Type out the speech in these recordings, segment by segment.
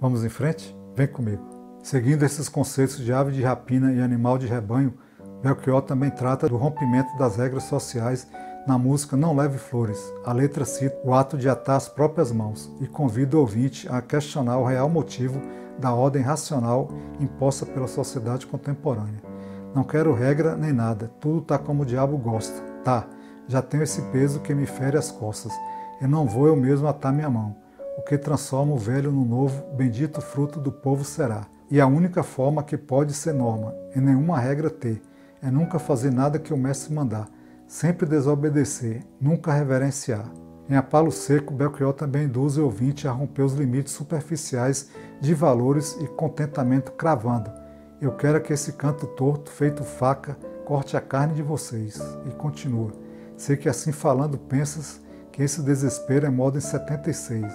Vamos em frente? Vem comigo. Seguindo esses conceitos de ave de rapina e animal de rebanho, Belchior também trata do rompimento das regras sociais na música Não Leve Flores. A letra cita o ato de atar as próprias mãos e convida o ouvinte a questionar o real motivo da ordem racional imposta pela sociedade contemporânea. Não quero regra nem nada, tudo tá como o diabo gosta. Tá, já tenho esse peso que me fere as costas, e não vou eu mesmo atar minha mão. O que transforma o velho no novo, bendito fruto do povo será. E a única forma que pode ser norma, e nenhuma regra ter, é nunca fazer nada que o mestre mandar, sempre desobedecer, nunca reverenciar. Em A Palo Seco, Belchior também induz o ouvinte a romper os limites superficiais de valores e contentamento cravando: eu quero que esse canto torto, feito faca, corte a carne de vocês. E continua: sei que assim falando pensas que esse desespero é moda em 76,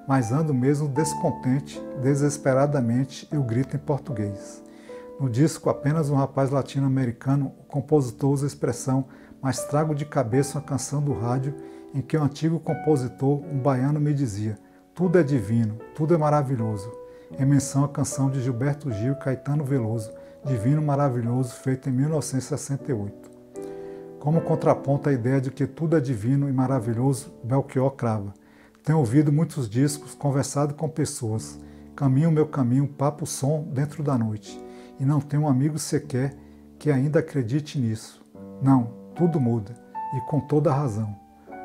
mas ando mesmo descontente, desesperadamente eu grito em português. No disco Apenas um Rapaz Latino-Americano, o compositor usa a expressão "mas trago de cabeça uma canção do rádio", em que o antigo compositor, um baiano, me dizia: tudo é divino, tudo é maravilhoso, em menção à canção de Gilberto Gil e Caetano Veloso, Divino Maravilhoso, feita em 1968. Como contraponto à ideia de que tudo é divino e maravilhoso, Belchior crava: tenho ouvido muitos discos, conversado com pessoas, caminho meu caminho, papo som dentro da noite, e não tenho um amigo sequer que ainda acredite nisso. Não, tudo muda, e com toda a razão,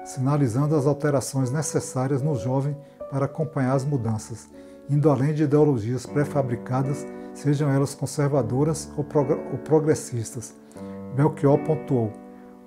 sinalizando as alterações necessárias no jovem para acompanhar as mudanças, indo além de ideologias pré-fabricadas, sejam elas conservadoras ou progressistas. Belchior pontuou: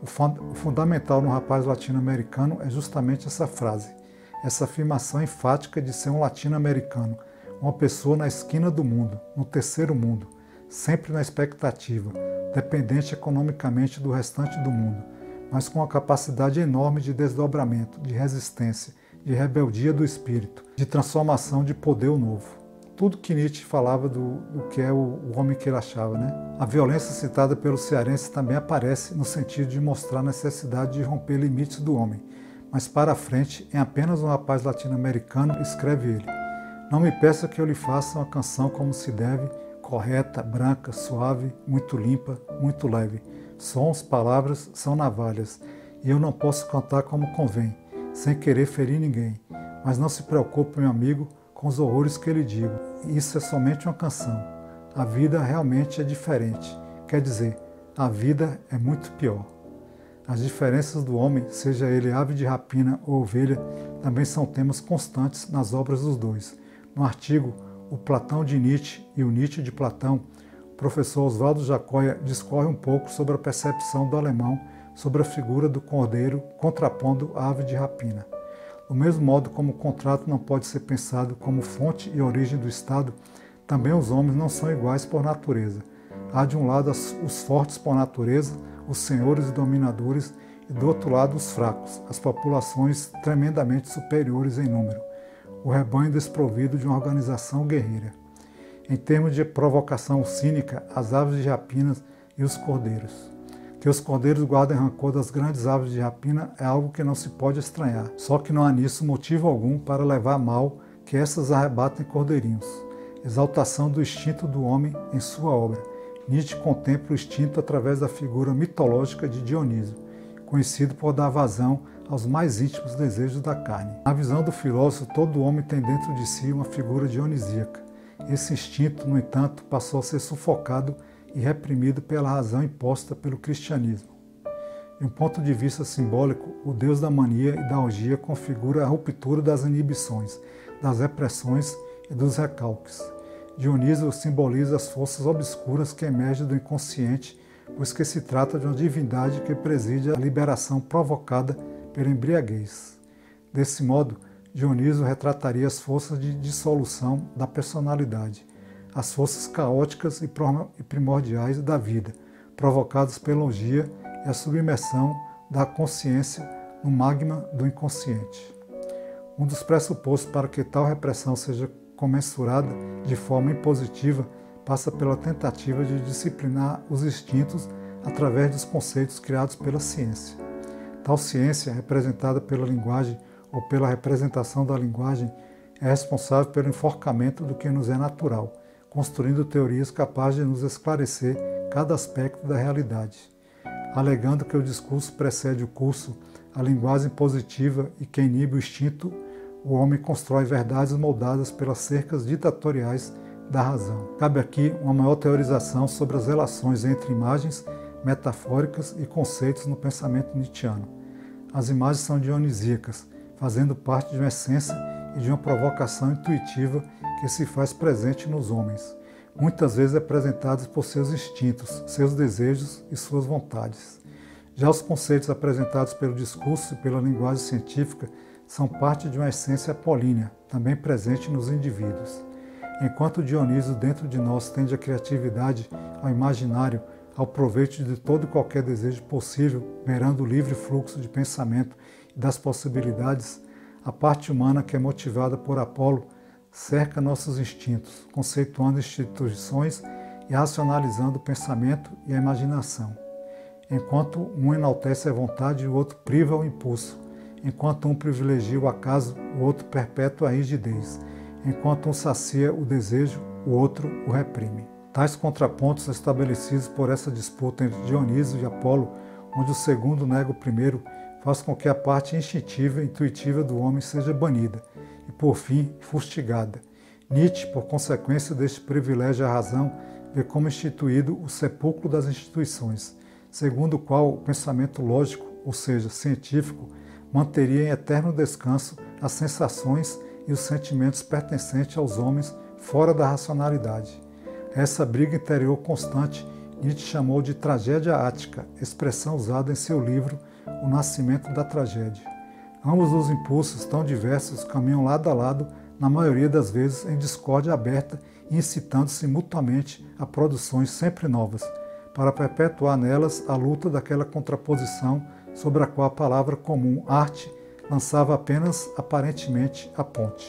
o fundamental no rapaz latino-americano é justamente essa frase, essa afirmação enfática de ser um latino-americano, uma pessoa na esquina do mundo, no terceiro mundo, sempre na expectativa, dependente economicamente do restante do mundo, mas com uma capacidade enorme de desdobramento, de resistência, de rebeldia do espírito, de transformação de poder novo. Tudo que Nietzsche falava do que é o homem que ele achava, né? A violência citada pelo cearense também aparece no sentido de mostrar a necessidade de romper limites do homem. Mas para a frente, em Apenas um Rapaz Latino-Americano, escreve ele: não me peça que eu lhe faça uma canção como se deve, correta, branca, suave, muito limpa, muito leve. Sons, palavras são navalhas, e eu não posso cantar como convém, sem querer ferir ninguém. Mas não se preocupe, meu amigo, com os horrores que lhe digo. Isso é somente uma canção. A vida realmente é diferente. Quer dizer, a vida é muito pior. As diferenças do homem, seja ele ave de rapina ou ovelha, também são temas constantes nas obras dos dois. No artigo O Platão de Nietzsche e o Nietzsche de Platão, o professor Oswaldo Jacóia discorre um pouco sobre a percepção do alemão sobre a figura do cordeiro contrapondo a ave de rapina. Do mesmo modo como o contrato não pode ser pensado como fonte e origem do Estado, também os homens não são iguais por natureza. Há de um lado os fortes por natureza, os senhores e dominadores, e do outro lado os fracos, as populações tremendamente superiores em número, o rebanho desprovido de uma organização guerreira. Em termos de provocação cínica, as aves de rapina e os cordeiros. Que os cordeiros guardem rancor das grandes aves de rapina é algo que não se pode estranhar, só que não há nisso motivo algum para levar a mal que essas arrebatem cordeirinhos. Exaltação do instinto do homem em sua obra. Nietzsche contempla o instinto através da figura mitológica de Dionísio, conhecido por dar vazão aos mais íntimos desejos da carne. Na visão do filósofo, todo homem tem dentro de si uma figura dionisíaca. Esse instinto, no entanto, passou a ser sufocado e reprimido pela razão imposta pelo cristianismo. De um ponto de vista simbólico, o deus da mania e da orgia configura a ruptura das inibições, das repressões e dos recalques. Dionísio simboliza as forças obscuras que emergem do inconsciente, pois que se trata de uma divindade que preside a liberação provocada pela embriaguez. Desse modo, Dionísio retrataria as forças de dissolução da personalidade, as forças caóticas e primordiais da vida, provocadas pela orgia e a submersão da consciência no magma do inconsciente. Um dos pressupostos para que tal repressão seja comensurada de forma impositiva passa pela tentativa de disciplinar os instintos através dos conceitos criados pela ciência. Tal ciência, representada pela linguagem ou pela representação da linguagem, é responsável pelo enforcamento do que nos é natural, construindo teorias capazes de nos esclarecer cada aspecto da realidade. Alegando que o discurso precede o curso, a linguagem positiva e que inibe o instinto, o homem constrói verdades moldadas pelas cercas ditatoriais da razão. Cabe aqui uma maior teorização sobre as relações entre imagens metafóricas e conceitos no pensamento nietzschiano. As imagens são dionisíacas, fazendo parte de uma essência e de uma provocação intuitiva que se faz presente nos homens, muitas vezes representados por seus instintos, seus desejos e suas vontades. Já os conceitos apresentados pelo discurso e pela linguagem científica são parte de uma essência apolínea, também presente nos indivíduos. Enquanto Dionísio dentro de nós tende a criatividade, ao imaginário, ao proveito de todo e qualquer desejo possível, beirando o livre fluxo de pensamento e das possibilidades, a parte humana que é motivada por Apolo cerca nossos instintos, conceituando instituições e racionalizando o pensamento e a imaginação. Enquanto um enaltece a vontade, o outro priva o impulso. Enquanto um privilegia o acaso, o outro perpetua a rigidez. Enquanto um sacia o desejo, o outro o reprime. Tais contrapontos estabelecidos por essa disputa entre Dionísio e Apolo, onde o segundo nega o primeiro, faz com que a parte instintiva e intuitiva do homem seja banida e, por fim, fustigada. Nietzsche, por consequência deste privilégio à razão, vê como instituído o sepulcro das instituições, segundo o qual o pensamento lógico, ou seja, científico, manteria em eterno descanso as sensações e os sentimentos pertencentes aos homens fora da racionalidade. Essa briga interior constante Nietzsche chamou de tragédia ática, expressão usada em seu livro O Nascimento da Tragédia. Ambos os impulsos tão diversos caminham lado a lado, na maioria das vezes em discórdia aberta e incitando-se mutuamente a produções sempre novas, para perpetuar nelas a luta daquela contraposição sobre a qual a palavra comum arte lançava apenas aparentemente a ponte.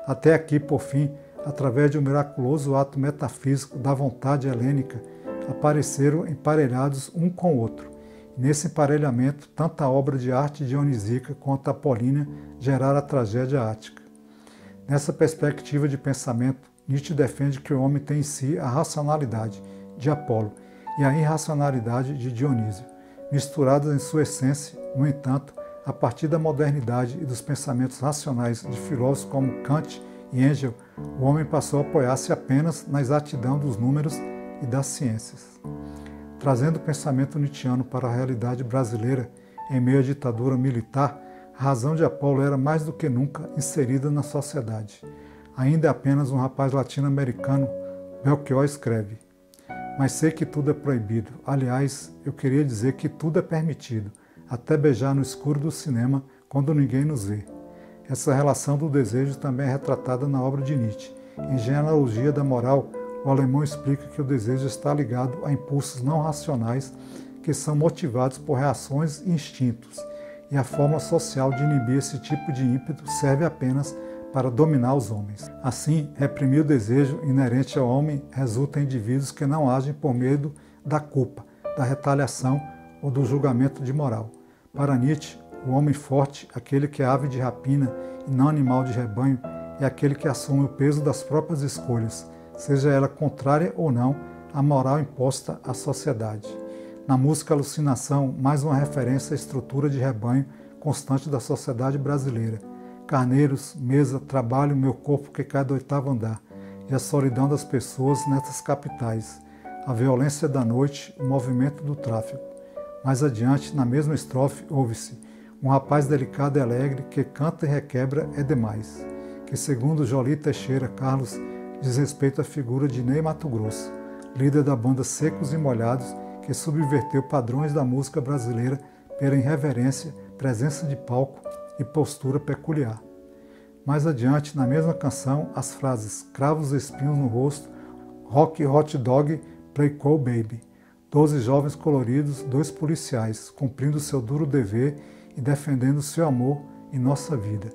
Até aqui, por fim, através de um miraculoso ato metafísico da vontade helênica, apareceram emparelhados um com o outro. E nesse emparelhamento, tanto a obra de arte dionisíaca quanto a apolínea geraram a tragédia ática. Nessa perspectiva de pensamento, Nietzsche defende que o homem tem em si a racionalidade de Apolo e a irracionalidade de Dionísio, misturadas em sua essência. No entanto, a partir da modernidade e dos pensamentos racionais de filósofos como Kant e Hegel, o homem passou a apoiar-se apenas na exatidão dos números e das ciências. Trazendo o pensamento nietzschiano para a realidade brasileira em meio à ditadura militar, a razão de Apolo era mais do que nunca inserida na sociedade. Ainda é apenas um rapaz latino-americano, Belchior escreve: "Mas sei que tudo é proibido. Aliás, eu queria dizer que tudo é permitido, até beijar no escuro do cinema quando ninguém nos vê." Essa relação do desejo também é retratada na obra de Nietzsche. Em Genealogia da Moral, o alemão explica que o desejo está ligado a impulsos não racionais que são motivados por reações e instintos, e a forma social de inibir esse tipo de ímpeto serve apenas para dominar os homens. Assim, reprimir o desejo inerente ao homem resulta em indivíduos que não agem por medo da culpa, da retaliação ou do julgamento de moral. Para Nietzsche, o homem forte, aquele que é ave de rapina e não animal de rebanho, é aquele que assume o peso das próprias escolhas, seja ela contrária ou não à moral imposta à sociedade. Na música Alucinação, mais uma referência à estrutura de rebanho constante da sociedade brasileira. Carneiros, mesa, trabalho, meu corpo que cai do oitavo andar, e a solidão das pessoas nessas capitais, a violência da noite, o movimento do tráfico. Mais adiante, na mesma estrofe, ouve-se: "Um rapaz delicado e alegre que canta e requebra é demais", que segundo Jolie Teixeira Carlos diz respeito à figura de Ney Matogrosso, líder da banda Secos e Molhados, que subverteu padrões da música brasileira pela irreverência, presença de palco e postura peculiar. Mais adiante, na mesma canção, as frases "cravos e espinhos no rosto", "rock hot dog, play call baby", 12 jovens coloridos, 2 policiais, cumprindo seu duro dever e defendendo seu amor e nossa vida.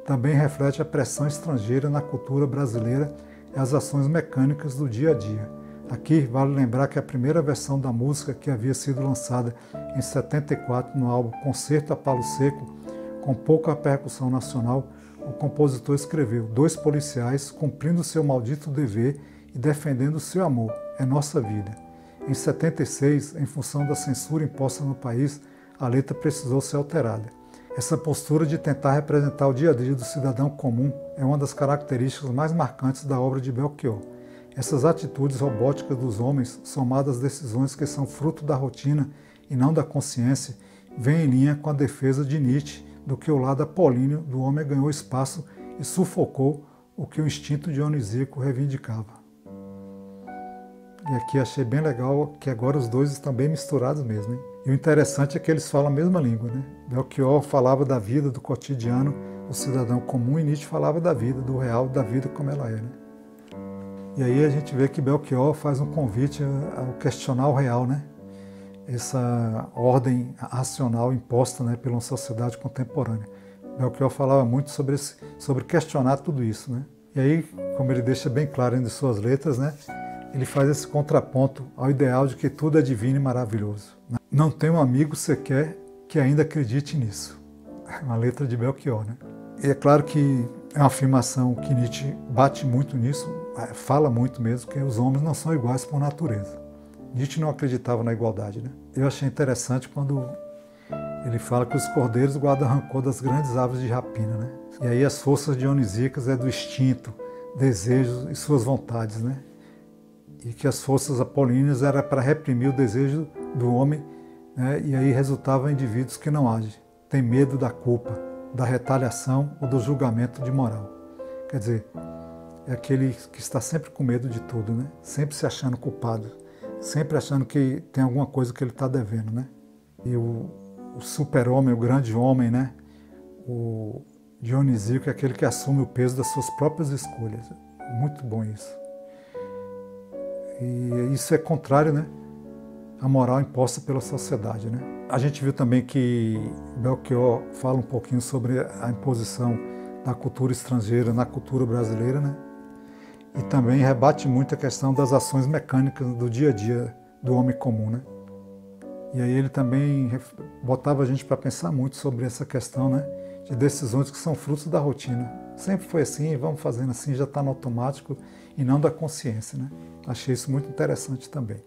Também reflete a pressão estrangeira na cultura brasileira e as ações mecânicas do dia a dia. Aqui vale lembrar que a primeira versão da música, que havia sido lançada em 74 no álbum Concerto a Palo Seco, com pouca repercussão nacional, o compositor escreveu: dois policiais cumprindo seu maldito dever e defendendo seu amor, é nossa vida. Em 76, em função da censura imposta no país, a letra precisou ser alterada. Essa postura de tentar representar o dia a dia do cidadão comum é uma das características mais marcantes da obra de Belchior. Essas atitudes robóticas dos homens, somadas às decisões que são fruto da rotina e não da consciência, vêm em linha com a defesa de Nietzsche do que o lado apolíneo do homem ganhou espaço e sufocou o que o instinto dionisíaco reivindicava. E aqui achei bem legal que agora os dois estão bem misturados mesmo, hein? E o interessante é que eles falam a mesma língua, né? Belchior falava da vida, do cotidiano do cidadão comum, e Nietzsche falava da vida, do real, da vida como ela é, né? E aí a gente vê que Belchior faz um convite ao questionar o real, né? Essa ordem racional imposta, né, pela sociedade contemporânea. Belchior falava muito sobre questionar tudo isso, né? E aí, como ele deixa bem claro em suas letras, né, ele faz esse contraponto ao ideal de que tudo é divino e maravilhoso. Não tem um amigo sequer que ainda acredite nisso. É uma letra de Belchior, né? E é claro que é uma afirmação que Nietzsche bate muito nisso, fala muito mesmo, que os homens não são iguais por natureza. Nietzsche não acreditava na igualdade, né? Eu achei interessante quando ele fala que os cordeiros guardam rancor das grandes aves de rapina, né? E aí as forças dionisíacas é do instinto, desejos e suas vontades, né? E que as forças apolíneas era para reprimir o desejo do homem, né? E aí resultava em indivíduos que não agem, têm medo da culpa, da retaliação ou do julgamento de moral. Quer dizer, é aquele que está sempre com medo de tudo, né? Sempre se achando culpado, sempre achando que tem alguma coisa que ele está devendo, né? E o super-homem, o grande homem, né? O dionisíaco é aquele que assume o peso das suas próprias escolhas. Muito bom isso. E isso é contrário, né, à moral imposta pela sociedade, né? A gente viu também que Belchior fala um pouquinho sobre a imposição da cultura estrangeira na cultura brasileira, né? E também rebate muito a questão das ações mecânicas do dia a dia do homem comum, né? E aí ele também botava a gente para pensar muito sobre essa questão, né, de decisões que são frutos da rotina. Sempre foi assim, vamos fazendo assim, já está no automático e não da consciência, né? Achei isso muito interessante também.